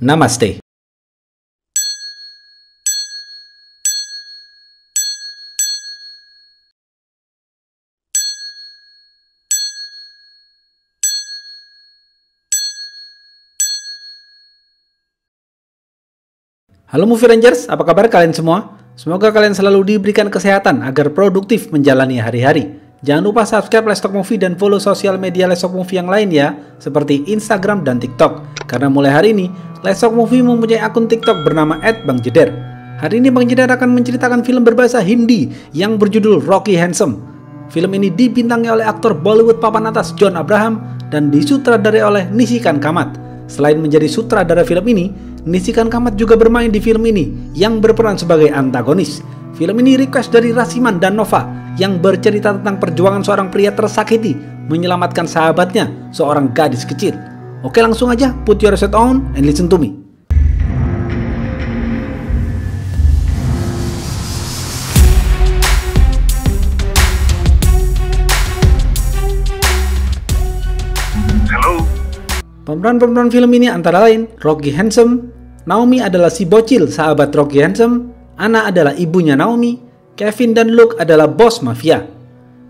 Namaste. Halo Movie Rangers, apa kabar kalian semua? Semoga kalian selalu diberikan kesehatan agar produktif menjalani hari-hari. Jangan lupa subscribe Let's Talk Movie dan follow sosial media Let's Talk Movie yang lain ya, seperti Instagram dan TikTok. Karena mulai hari ini, Let's Talk Movie mempunyai akun TikTok bernama @BangJeder. Hari ini Bang Jeder akan menceritakan film berbahasa Hindi yang berjudul Rocky Handsome. Film ini dibintangi oleh aktor Bollywood papan atas John Abraham dan disutradarai oleh Nishikan Kamat. Selain menjadi sutradara film ini, Nishikan Kamat juga bermain di film ini yang berperan sebagai antagonis. Film ini request dari Rasiman dan Nova yang bercerita tentang perjuangan seorang pria tersakiti menyelamatkan sahabatnya, seorang gadis kecil. Oke, langsung aja put your headset on and listen to me. Pemeran-pemeran film ini antara lain Rocky Handsome, Naomi adalah si bocil sahabat Rocky Handsome, Anna adalah ibunya Naomi, Kevin dan Luke adalah bos mafia.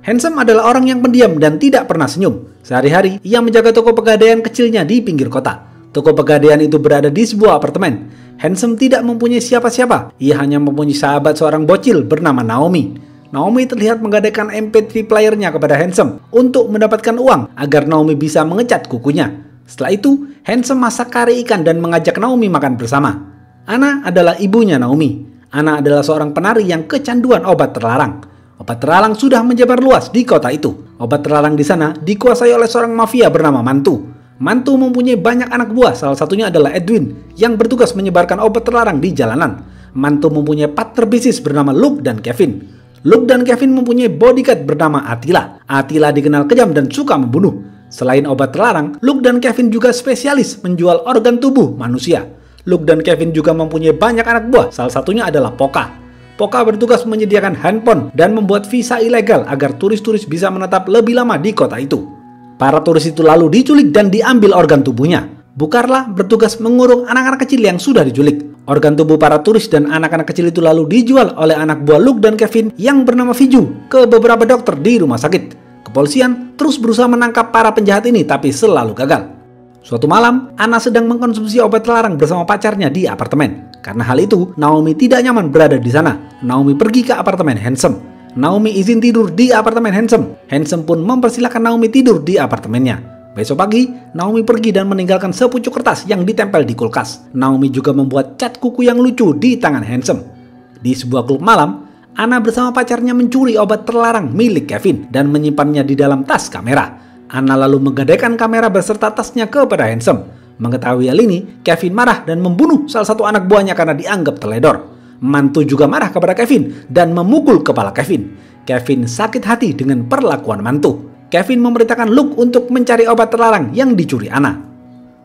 Handsome adalah orang yang pendiam dan tidak pernah senyum. Sehari-hari ia menjaga toko pegadaian kecilnya di pinggir kota. Toko pegadaian itu berada di sebuah apartemen. Handsome tidak mempunyai siapa-siapa, ia hanya mempunyai sahabat seorang bocil bernama Naomi. Naomi terlihat menggadaikan MP3 playernya kepada Handsome untuk mendapatkan uang agar Naomi bisa mengecat kukunya. Setelah itu, Handsome masak kari ikan dan mengajak Naomi makan bersama. Anna adalah ibunya Naomi. Anna adalah seorang penari yang kecanduan obat terlarang. Obat terlarang sudah menyebar luas di kota itu. Obat terlarang di sana dikuasai oleh seorang mafia bernama Mantu. Mantu mempunyai banyak anak buah, salah satunya adalah Edwin yang bertugas menyebarkan obat terlarang di jalanan. Mantu mempunyai partner bisnis bernama Luke dan Kevin. Luke dan Kevin mempunyai bodyguard bernama Attila. Attila dikenal kejam dan suka membunuh. Selain obat terlarang, Luke dan Kevin juga spesialis menjual organ tubuh manusia. Luke dan Kevin juga mempunyai banyak anak buah, salah satunya adalah Poka. Poka bertugas menyediakan handphone dan membuat visa ilegal agar turis-turis bisa menetap lebih lama di kota itu. Para turis itu lalu diculik dan diambil organ tubuhnya. Bukarla bertugas mengurung anak-anak kecil yang sudah diculik. Organ tubuh para turis dan anak-anak kecil itu lalu dijual oleh anak buah Luke dan Kevin yang bernama Viju ke beberapa dokter di rumah sakit. Kepolisian terus berusaha menangkap para penjahat ini tapi selalu gagal. Suatu malam, Anna sedang mengkonsumsi obat terlarang bersama pacarnya di apartemen. Karena hal itu, Naomi tidak nyaman berada di sana. Naomi pergi ke apartemen Handsome. Naomi izin tidur di apartemen Handsome. Handsome pun mempersilahkan Naomi tidur di apartemennya. Besok pagi, Naomi pergi dan meninggalkan sepucuk kertas yang ditempel di kulkas. Naomi juga membuat cat kuku yang lucu di tangan Handsome. Di sebuah klub malam, Anna bersama pacarnya mencuri obat terlarang milik Kevin dan menyimpannya di dalam tas kamera. Anna lalu menggadaikan kamera beserta tasnya kepada Handsome. Mengetahui hal ini, Kevin marah dan membunuh salah satu anak buahnya karena dianggap teledor. Mantu juga marah kepada Kevin dan memukul kepala Kevin. Kevin sakit hati dengan perlakuan mantu. Kevin memerintahkan Luke untuk mencari obat terlarang yang dicuri Anna.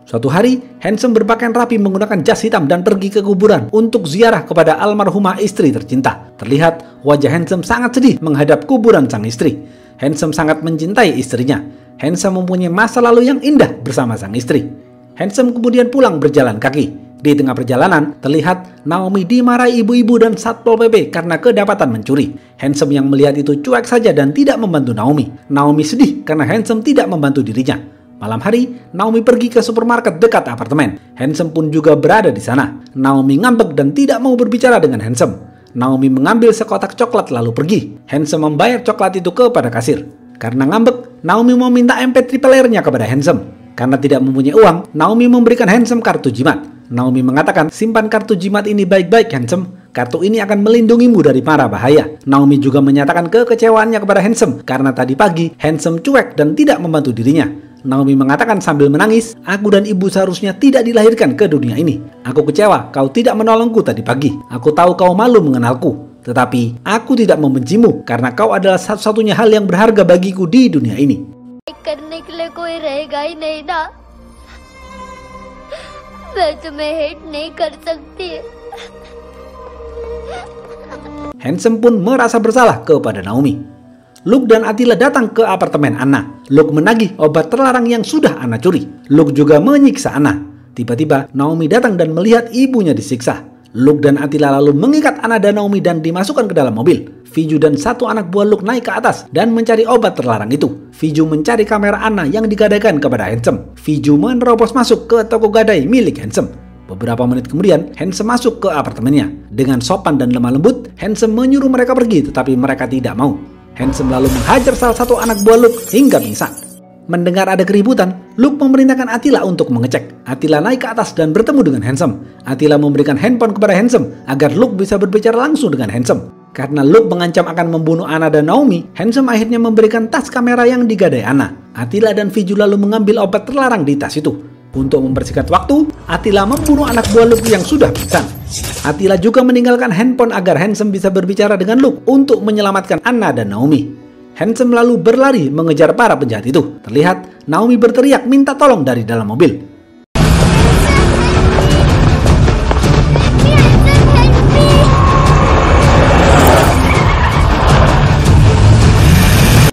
Suatu hari, Handsome berpakaian rapi menggunakan jas hitam dan pergi ke kuburan untuk ziarah kepada almarhumah istri tercinta. Terlihat wajah Handsome sangat sedih menghadap kuburan sang istri. Handsome sangat mencintai istrinya. Handsome mempunyai masa lalu yang indah bersama sang istri. Handsome kemudian pulang berjalan kaki. Di tengah perjalanan, terlihat Naomi dimarahi ibu-ibu dan Satpol PP karena kedapatan mencuri. Handsome yang melihat itu cuek saja dan tidak membantu Naomi. Naomi sedih karena Handsome tidak membantu dirinya. Malam hari, Naomi pergi ke supermarket dekat apartemen. Handsome pun juga berada di sana. Naomi ngambek dan tidak mau berbicara dengan Handsome. Naomi mengambil sekotak coklat lalu pergi. Handsome membayar coklat itu kepada kasir. Karena ngambek, Naomi meminta MP3 playernya kepada Handsome. Karena tidak mempunyai uang, Naomi memberikan Handsome kartu jimat. Naomi mengatakan, simpan kartu jimat ini baik-baik Handsome. Kartu ini akan melindungimu dari mara bahaya. Naomi juga menyatakan kekecewaannya kepada Handsome karena tadi pagi Handsome cuek dan tidak membantu dirinya. Naomi mengatakan sambil menangis, aku dan ibu seharusnya tidak dilahirkan ke dunia ini. Aku kecewa kau tidak menolongku tadi pagi. Aku tahu kau malu mengenalku. Tetapi aku tidak membencimu karena kau adalah satu-satunya hal yang berharga bagiku di dunia ini. Handsome pun merasa bersalah kepada Naomi. Luke dan Attila datang ke apartemen Anna. Luke menagih obat terlarang yang sudah Anna curi. Luke juga menyiksa Anna. Tiba-tiba Naomi datang dan melihat ibunya disiksa. Luke dan Attila lalu mengikat Anna dan Naomi dan dimasukkan ke dalam mobil. Viju dan satu anak buah Luke naik ke atas dan mencari obat terlarang itu. Viju mencari kamera Anna yang digadaikan kepada Handsome. Viju menerobos masuk ke toko gadai milik Handsome. Beberapa menit kemudian, Handsome masuk ke apartemennya. Dengan sopan dan lemah lembut, Handsome menyuruh mereka pergi, tetapi mereka tidak mau. Handsome lalu menghajar salah satu anak buah Luke hingga pingsan. Mendengar ada keributan, Luke memerintahkan Attila untuk mengecek. Attila naik ke atas dan bertemu dengan Handsome. Attila memberikan handphone kepada Handsome agar Luke bisa berbicara langsung dengan Handsome. Karena Luke mengancam akan membunuh Anna dan Naomi, Handsome akhirnya memberikan tas kamera yang digadai Anna. Attila dan Viju lalu mengambil obat terlarang di tas itu. Untuk mempersingkat waktu, Attila membunuh anak buah Luke yang sudah pingsan. Attila juga meninggalkan handphone agar Handsome bisa berbicara dengan Luke untuk menyelamatkan Anna dan Naomi. Handsome lalu berlari mengejar para penjahat itu. Terlihat Naomi berteriak minta tolong dari dalam mobil.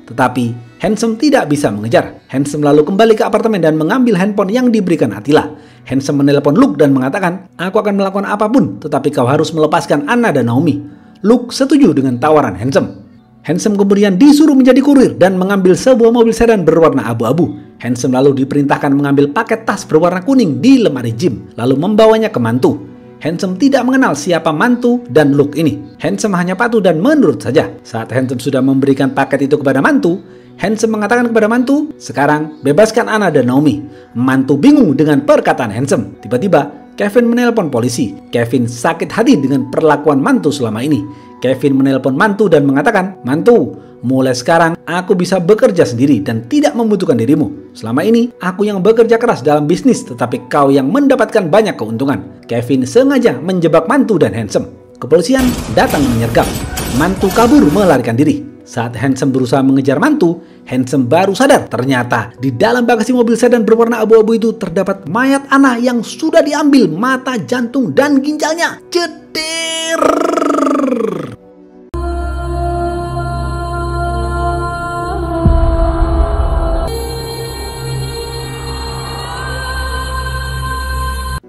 Tetapi Handsome tidak bisa mengejar. Handsome lalu kembali ke apartemen dan mengambil handphone yang diberikan Attila. Handsome menelepon Luke dan mengatakan, "Aku akan melakukan apapun, tetapi kau harus melepaskan Anna dan Naomi." Luke setuju dengan tawaran Handsome. Handsome kemudian disuruh menjadi kurir dan mengambil sebuah mobil sedan berwarna abu-abu. Handsome lalu diperintahkan mengambil paket tas berwarna kuning di lemari gym, lalu membawanya ke mantu. Handsome tidak mengenal siapa mantu dan Luke ini. Handsome hanya patuh dan menurut saja. Saat Handsome sudah memberikan paket itu kepada mantu, Handsome mengatakan kepada mantu, "Sekarang bebaskan Anna dan Naomi." Mantu bingung dengan perkataan Handsome. Tiba-tiba Kevin menelpon polisi. Kevin sakit hati dengan perlakuan mantu selama ini. Kevin menelpon mantu dan mengatakan, "Mantu, mulai sekarang aku bisa bekerja sendiri dan tidak membutuhkan dirimu. Selama ini aku yang bekerja keras dalam bisnis, tetapi kau yang mendapatkan banyak keuntungan." Kevin sengaja menjebak mantu dan Handsome. Kepolisian datang menyergap. Mantu kabur melarikan diri. Saat Handsome berusaha mengejar mantu, Handsome baru sadar ternyata di dalam bagasi mobil sedan berwarna abu-abu itu terdapat mayat Anna yang sudah diambil mata, jantung, dan ginjalnya. Cetir!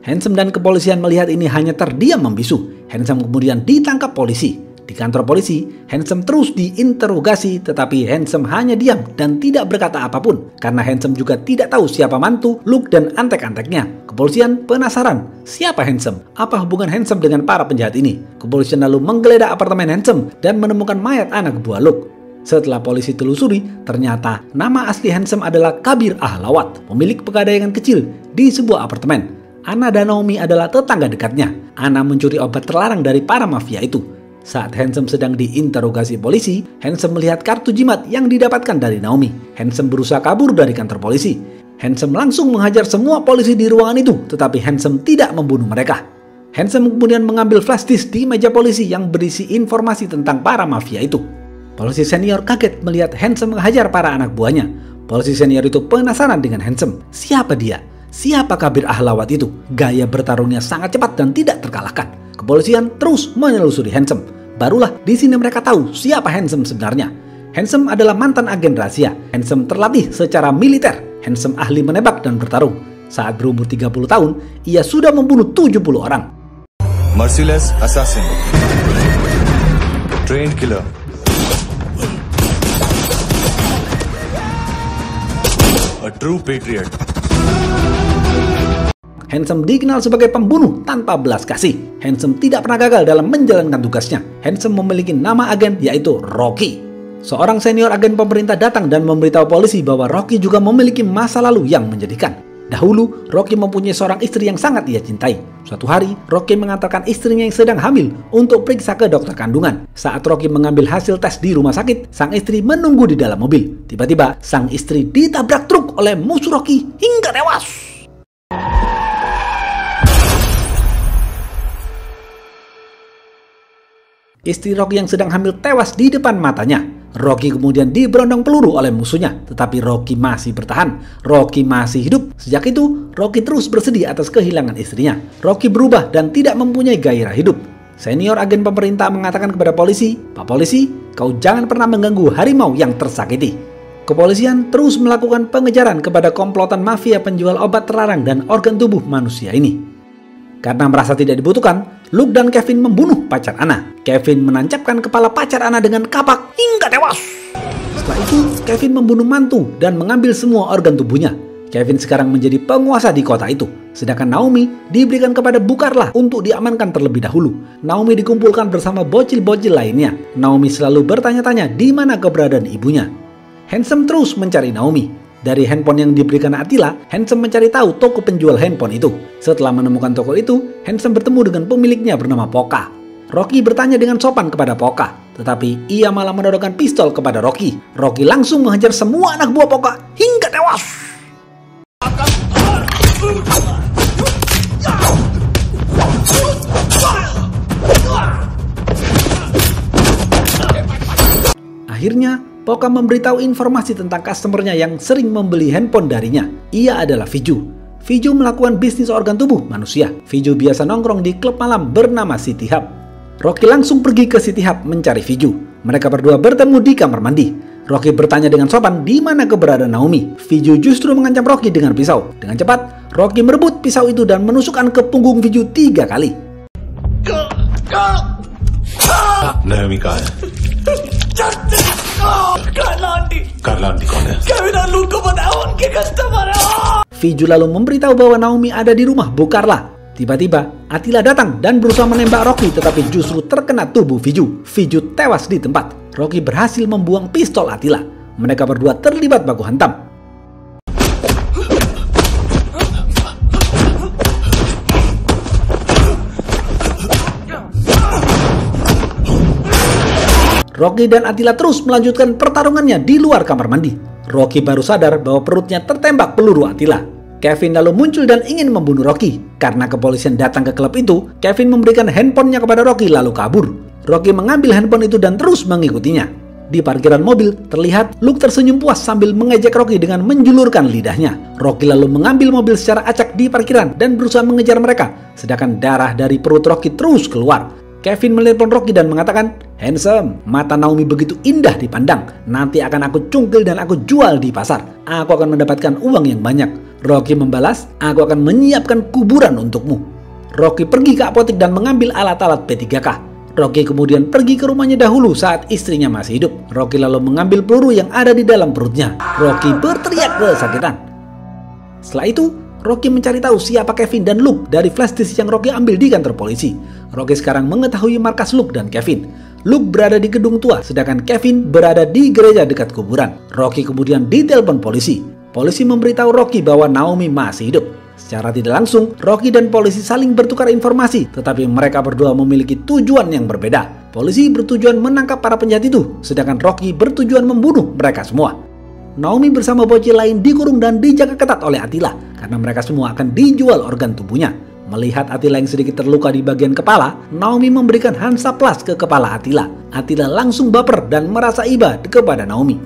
Handsome dan kepolisian melihat ini hanya terdiam membisu. Handsome kemudian ditangkap polisi. Di kantor polisi, Handsome terus diinterogasi, tetapi Handsome hanya diam dan tidak berkata apapun. Karena Handsome juga tidak tahu siapa mantu, Luke, dan antek-anteknya. Kepolisian penasaran, siapa Handsome? Apa hubungan Handsome dengan para penjahat ini? Kepolisian lalu menggeledah apartemen Handsome dan menemukan mayat anak buah Luke. Setelah polisi telusuri, ternyata nama asli Handsome adalah Kabir Ahlawat, pemilik pegadaian kecil di sebuah apartemen. Anna dan Naomi adalah tetangga dekatnya. Anna mencuri obat terlarang dari para mafia itu. Saat Handsome sedang diinterogasi polisi, Handsome melihat kartu jimat yang didapatkan dari Naomi. Handsome berusaha kabur dari kantor polisi. Handsome langsung menghajar semua polisi di ruangan itu, tetapi Handsome tidak membunuh mereka. Handsome kemudian mengambil flash disk di meja polisi yang berisi informasi tentang para mafia itu. Polisi senior kaget melihat Handsome menghajar para anak buahnya. Polisi senior itu penasaran dengan Handsome. Siapa dia? Siapa Kabir Ahlawat itu? Gaya bertarungnya sangat cepat dan tidak terkalahkan. Kepolisian terus menelusuri Handsome. Barulah di sini mereka tahu siapa Handsome sebenarnya. Handsome adalah mantan agen rahasia. Handsome terlatih secara militer. Handsome ahli menembak dan bertarung. Saat berumur 30 tahun, ia sudah membunuh 70 orang. Merciless assassin. Trained killer. A true patriot. Handsome dikenal sebagai pembunuh tanpa belas kasih. Handsome tidak pernah gagal dalam menjalankan tugasnya. Handsome memiliki nama agen yaitu Rocky. Seorang senior agen pemerintah datang dan memberitahu polisi bahwa Rocky juga memiliki masa lalu yang menjadikan. Dahulu, Rocky mempunyai seorang istri yang sangat ia cintai. Suatu hari, Rocky mengantarkan istrinya yang sedang hamil untuk periksa ke dokter kandungan. Saat Rocky mengambil hasil tes di rumah sakit, sang istri menunggu di dalam mobil. Tiba-tiba, sang istri ditabrak truk oleh musuh Rocky hingga tewas. Istri Rocky yang sedang hamil tewas di depan matanya. Rocky kemudian diberondong peluru oleh musuhnya, tetapi Rocky masih bertahan. Rocky masih hidup. Sejak itu, Rocky terus bersedih atas kehilangan istrinya. Rocky berubah dan tidak mempunyai gairah hidup. Senior agen pemerintah mengatakan kepada polisi, "Pak polisi, kau jangan pernah mengganggu harimau yang tersakiti." Kepolisian terus melakukan pengejaran kepada komplotan mafia penjual obat terlarang dan organ tubuh manusia ini. Karena merasa tidak dibutuhkan, Luke dan Kevin membunuh pacar Anna. Kevin menancapkan kepala pacar Anna dengan kapak hingga tewas. Setelah itu, Kevin membunuh mantu dan mengambil semua organ tubuhnya. Kevin sekarang menjadi penguasa di kota itu. Sedangkan Naomi diberikan kepada Bukarlah untuk diamankan terlebih dahulu. Naomi dikumpulkan bersama bocil-bocil lainnya. Naomi selalu bertanya-tanya di mana keberadaan ibunya. Handsome terus mencari Naomi. Dari handphone yang diberikan Attila, Handsome mencari tahu toko penjual handphone itu. Setelah menemukan toko itu, Handsome bertemu dengan pemiliknya bernama Poka. Rocky bertanya dengan sopan kepada Poka, tetapi ia malah menodongkan pistol kepada Rocky. Rocky langsung menghajar semua anak buah Poka hingga tewas. Akhirnya, Poka memberitahu informasi tentang customernya yang sering membeli handphone darinya. Ia adalah Viju. Viju melakukan bisnis organ tubuh manusia. Viju biasa nongkrong di klub malam bernama City Hub. Rocky langsung pergi ke City Hub mencari Viju. Mereka berdua bertemu di kamar mandi. Rocky bertanya dengan sopan di mana keberadaan Naomi. Viju justru mengancam Rocky dengan pisau. Dengan cepat, Rocky merebut pisau itu dan menusukkan ke punggung Viju 3 kali. Naomi कहाँ है? Karlanti कौन है? Viju lalu memberitahu bahwa Naomi ada di rumah Bukarlah. Tiba-tiba, Attila datang dan berusaha menembak Rocky, tetapi justru terkena tubuh Viju. Viju tewas di tempat. Rocky berhasil membuang pistol Attila. Mereka berdua terlibat baku hantam. Rocky dan Attila terus melanjutkan pertarungannya di luar kamar mandi. Rocky baru sadar bahwa perutnya tertembak peluru Attila. Kevin lalu muncul dan ingin membunuh Rocky. Karena kepolisian datang ke klub itu, Kevin memberikan handphonenya kepada Rocky lalu kabur. Rocky mengambil handphone itu dan terus mengikutinya. Di parkiran mobil, terlihat Luke tersenyum puas sambil mengejek Rocky dengan menjulurkan lidahnya. Rocky lalu mengambil mobil secara acak di parkiran dan berusaha mengejar mereka. Sedangkan darah dari perut Rocky terus keluar. Kevin menelepon Rocky dan mengatakan, "Handsome, mata Naomi begitu indah dipandang. Nanti akan aku cungkil dan aku jual di pasar. Aku akan mendapatkan uang yang banyak." Rocky membalas, "Aku akan menyiapkan kuburan untukmu." Rocky pergi ke apotek dan mengambil alat-alat P3K. Rocky kemudian pergi ke rumahnya dahulu saat istrinya masih hidup. Rocky lalu mengambil peluru yang ada di dalam perutnya. Rocky berteriak kesakitan. Setelah itu, Rocky mencari tahu siapa Kevin dan Luke dari flash disk yang Rocky ambil di kantor polisi. Rocky sekarang mengetahui markas Luke dan Kevin. Luke berada di gedung tua, sedangkan Kevin berada di gereja dekat kuburan. Rocky kemudian ditelepon polisi. Polisi memberitahu Rocky bahwa Naomi masih hidup. Secara tidak langsung, Rocky dan polisi saling bertukar informasi, tetapi mereka berdua memiliki tujuan yang berbeda. Polisi bertujuan menangkap para penjahat itu, sedangkan Rocky bertujuan membunuh mereka semua. Naomi bersama bocil lain dikurung dan dijaga ketat oleh Attila, karena mereka semua akan dijual organ tubuhnya. Melihat Attila yang sedikit terluka di bagian kepala, Naomi memberikan Hansaplast ke kepala Attila. Attila langsung baper dan merasa iba kepada Naomi.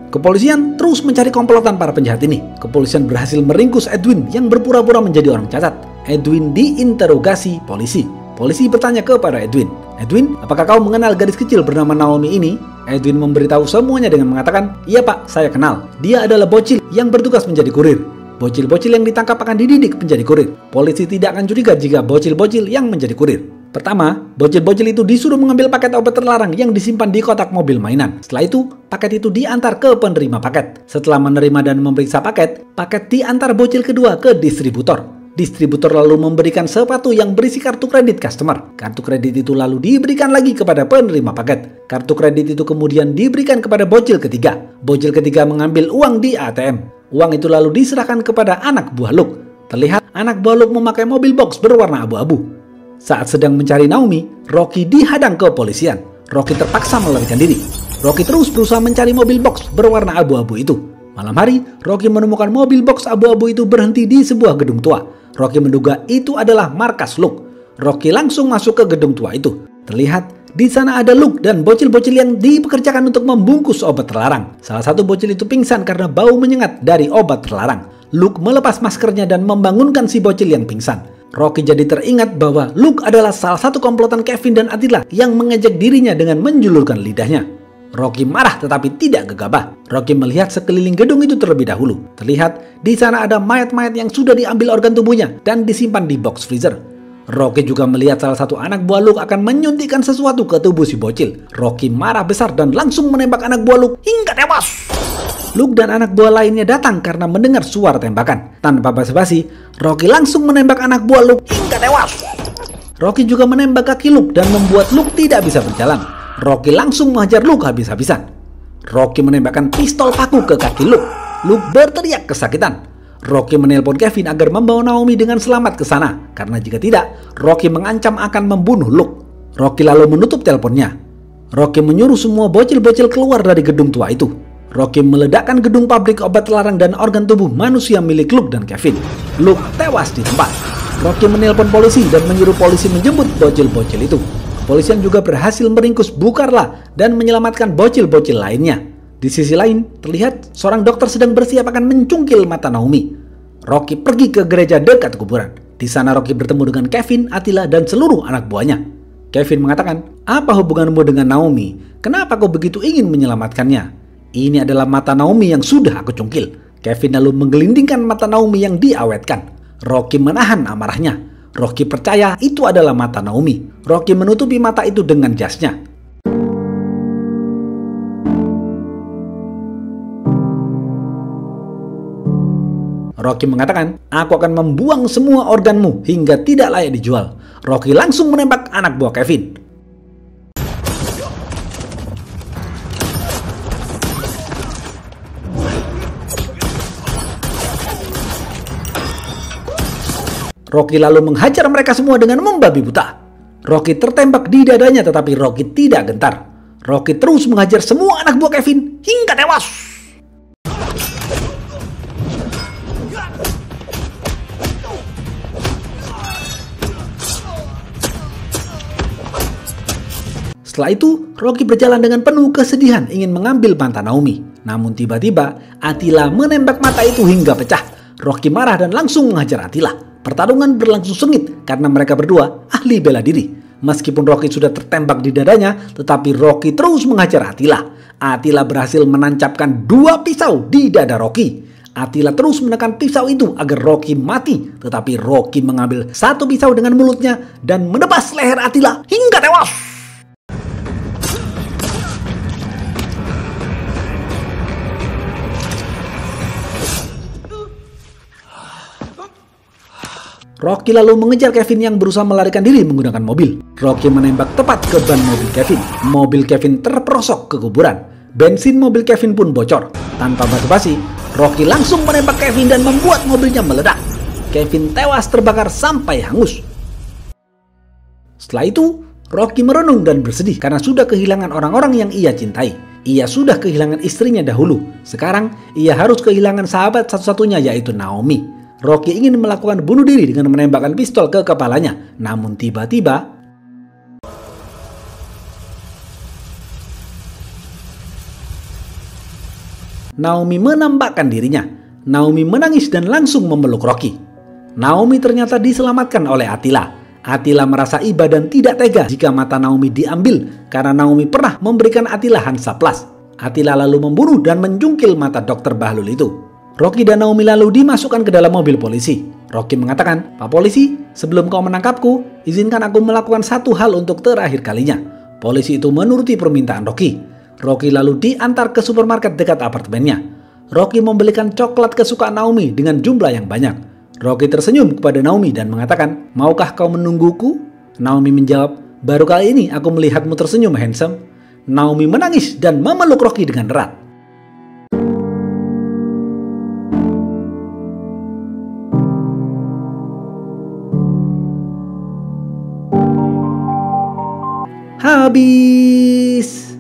Kepolisian terus mencari komplotan para penjahat ini. Kepolisian berhasil meringkus Edwin yang berpura-pura menjadi orang cacat. Edwin diinterogasi polisi. Polisi bertanya kepada Edwin, "Edwin, apakah kau mengenal gadis kecil bernama Naomi ini?" Edwin memberitahu semuanya dengan mengatakan, "Iya pak, saya kenal. Dia adalah bocil yang bertugas menjadi kurir. Bocil-bocil yang ditangkap akan dididik menjadi kurir. Polisi tidak akan curiga jika bocil-bocil yang menjadi kurir." Pertama, bocil-bocil itu disuruh mengambil paket obat terlarang yang disimpan di kotak mobil mainan. Setelah itu, paket itu diantar ke penerima paket. Setelah menerima dan memeriksa paket, paket diantar bocil kedua ke distributor. Distributor lalu memberikan sepatu yang berisi kartu kredit customer. Kartu kredit itu lalu diberikan lagi kepada penerima paket. Kartu kredit itu kemudian diberikan kepada bocil ketiga. Bocil ketiga mengambil uang di ATM. Uang itu lalu diserahkan kepada anak buah Luke. Terlihat anak buah Luke memakai mobil box berwarna abu-abu. Saat sedang mencari Naomi, Rocky dihadang kepolisian. Rocky terpaksa melarikan diri. Rocky terus berusaha mencari mobil box berwarna abu-abu itu. Malam hari, Rocky menemukan mobil box abu-abu itu berhenti di sebuah gedung tua. Rocky menduga itu adalah markas Luke. Rocky langsung masuk ke gedung tua itu. Terlihat di sana ada Luke dan bocil-bocil yang dipekerjakan untuk membungkus obat terlarang. Salah satu bocil itu pingsan karena bau menyengat dari obat terlarang. Luke melepas maskernya dan membangunkan si bocil yang pingsan. Rocky jadi teringat bahwa Luke adalah salah satu komplotan Kevin dan Attila yang mengejek dirinya dengan menjulurkan lidahnya. Rocky marah tetapi tidak gegabah. Rocky melihat sekeliling gedung itu terlebih dahulu. Terlihat di sana ada mayat-mayat yang sudah diambil organ tubuhnya dan disimpan di box freezer. Rocky juga melihat salah satu anak buah Luke akan menyuntikkan sesuatu ke tubuh si bocil. Rocky marah besar dan langsung menembak anak buah Luke hingga tewas. Luke dan anak buah lainnya datang karena mendengar suara tembakan. Tanpa basa-basi, Rocky langsung menembak anak buah Luke hingga tewas. Rocky juga menembak kaki Luke dan membuat Luke tidak bisa berjalan. Rocky langsung menghajar Luke habis-habisan. Rocky menembakkan pistol paku ke kaki Luke. Luke berteriak kesakitan. Rocky menelpon Kevin agar membawa Naomi dengan selamat ke sana, karena jika tidak, Rocky mengancam akan membunuh Luke. Rocky lalu menutup teleponnya. Rocky menyuruh semua bocil-bocil keluar dari gedung tua itu. Rocky meledakkan gedung pabrik obat terlarang dan organ tubuh manusia milik Luke dan Kevin. Luke tewas di tempat. Rocky menelpon polisi dan menyuruh polisi menjemput bocil-bocil itu. Kepolisian juga berhasil meringkus Bukarla dan menyelamatkan bocil-bocil lainnya. Di sisi lain, terlihat seorang dokter sedang bersiap akan mencungkil mata Naomi. Rocky pergi ke gereja dekat kuburan. Di sana Rocky bertemu dengan Kevin, Attila, dan seluruh anak buahnya. Kevin mengatakan, "Apa hubunganmu dengan Naomi? Kenapa kau begitu ingin menyelamatkannya? Ini adalah mata Naomi yang sudah aku cungkil." Kevin lalu menggelindingkan mata Naomi yang diawetkan. Rocky menahan amarahnya. Rocky percaya itu adalah mata Naomi. Rocky menutupi mata itu dengan jasnya. Rocky mengatakan, "Aku akan membuang semua organmu hingga tidak layak dijual." Rocky langsung menembak anak buah Kevin. Rocky lalu menghajar mereka semua dengan membabi buta. Rocky tertembak di dadanya tetapi Rocky tidak gentar. Rocky terus menghajar semua anak buah Kevin hingga tewas. Setelah itu, Rocky berjalan dengan penuh kesedihan ingin mengambil mata Naomi. Namun tiba-tiba, Attila menembak mata itu hingga pecah. Rocky marah dan langsung menghajar Attila. Pertarungan berlangsung sengit karena mereka berdua ahli bela diri. Meskipun Rocky sudah tertembak di dadanya, tetapi Rocky terus menghajar Attila. Attila berhasil menancapkan 2 pisau di dada Rocky. Attila terus menekan pisau itu agar Rocky mati, tetapi Rocky mengambil 1 pisau dengan mulutnya dan menebas leher Attila hingga tewas. Rocky lalu mengejar Kevin yang berusaha melarikan diri menggunakan mobil. Rocky menembak tepat ke ban mobil Kevin. Mobil Kevin terperosok ke kuburan. Bensin mobil Kevin pun bocor. Tanpa basa-basi, Rocky langsung menembak Kevin dan membuat mobilnya meledak. Kevin tewas terbakar sampai hangus. Setelah itu, Rocky merenung dan bersedih karena sudah kehilangan orang-orang yang ia cintai. Ia sudah kehilangan istrinya dahulu. Sekarang, ia harus kehilangan sahabat satu-satunya yaitu Naomi. Rocky ingin melakukan bunuh diri dengan menembakkan pistol ke kepalanya. Namun tiba-tiba, Naomi menampakkan dirinya. Naomi menangis dan langsung memeluk Rocky. Naomi ternyata diselamatkan oleh Attila. Attila merasa iba dan tidak tega jika mata Naomi diambil karena Naomi pernah memberikan Attila Hansaplast. Attila lalu membunuh dan menjungkil mata dokter Bahlul itu. Rocky dan Naomi lalu dimasukkan ke dalam mobil polisi. Rocky mengatakan, "Pak polisi, sebelum kau menangkapku, izinkan aku melakukan satu hal untuk terakhir kalinya." Polisi itu menuruti permintaan Rocky. Rocky lalu diantar ke supermarket dekat apartemennya. Rocky membelikan coklat kesukaan Naomi dengan jumlah yang banyak. Rocky tersenyum kepada Naomi dan mengatakan, "Maukah kau menungguku?" Naomi menjawab, "Baru kali ini aku melihatmu tersenyum, handsome." Naomi menangis dan memeluk Rocky dengan erat. Habis.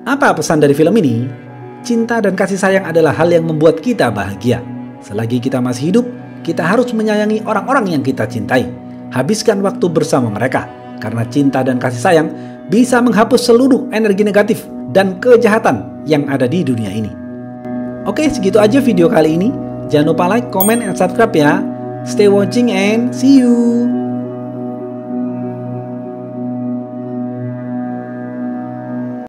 Apa pesan dari film ini? Cinta dan kasih sayang adalah hal yang membuat kita bahagia. Selagi kita masih hidup, kita harus menyayangi orang-orang yang kita cintai. Habiskan waktu bersama mereka, karena cinta dan kasih sayang bisa menghapus seluruh energi negatif dan kejahatan yang ada di dunia ini. Oke, segitu aja video kali ini. Jangan lupa like, comment, and subscribe ya. Stay watching and see you.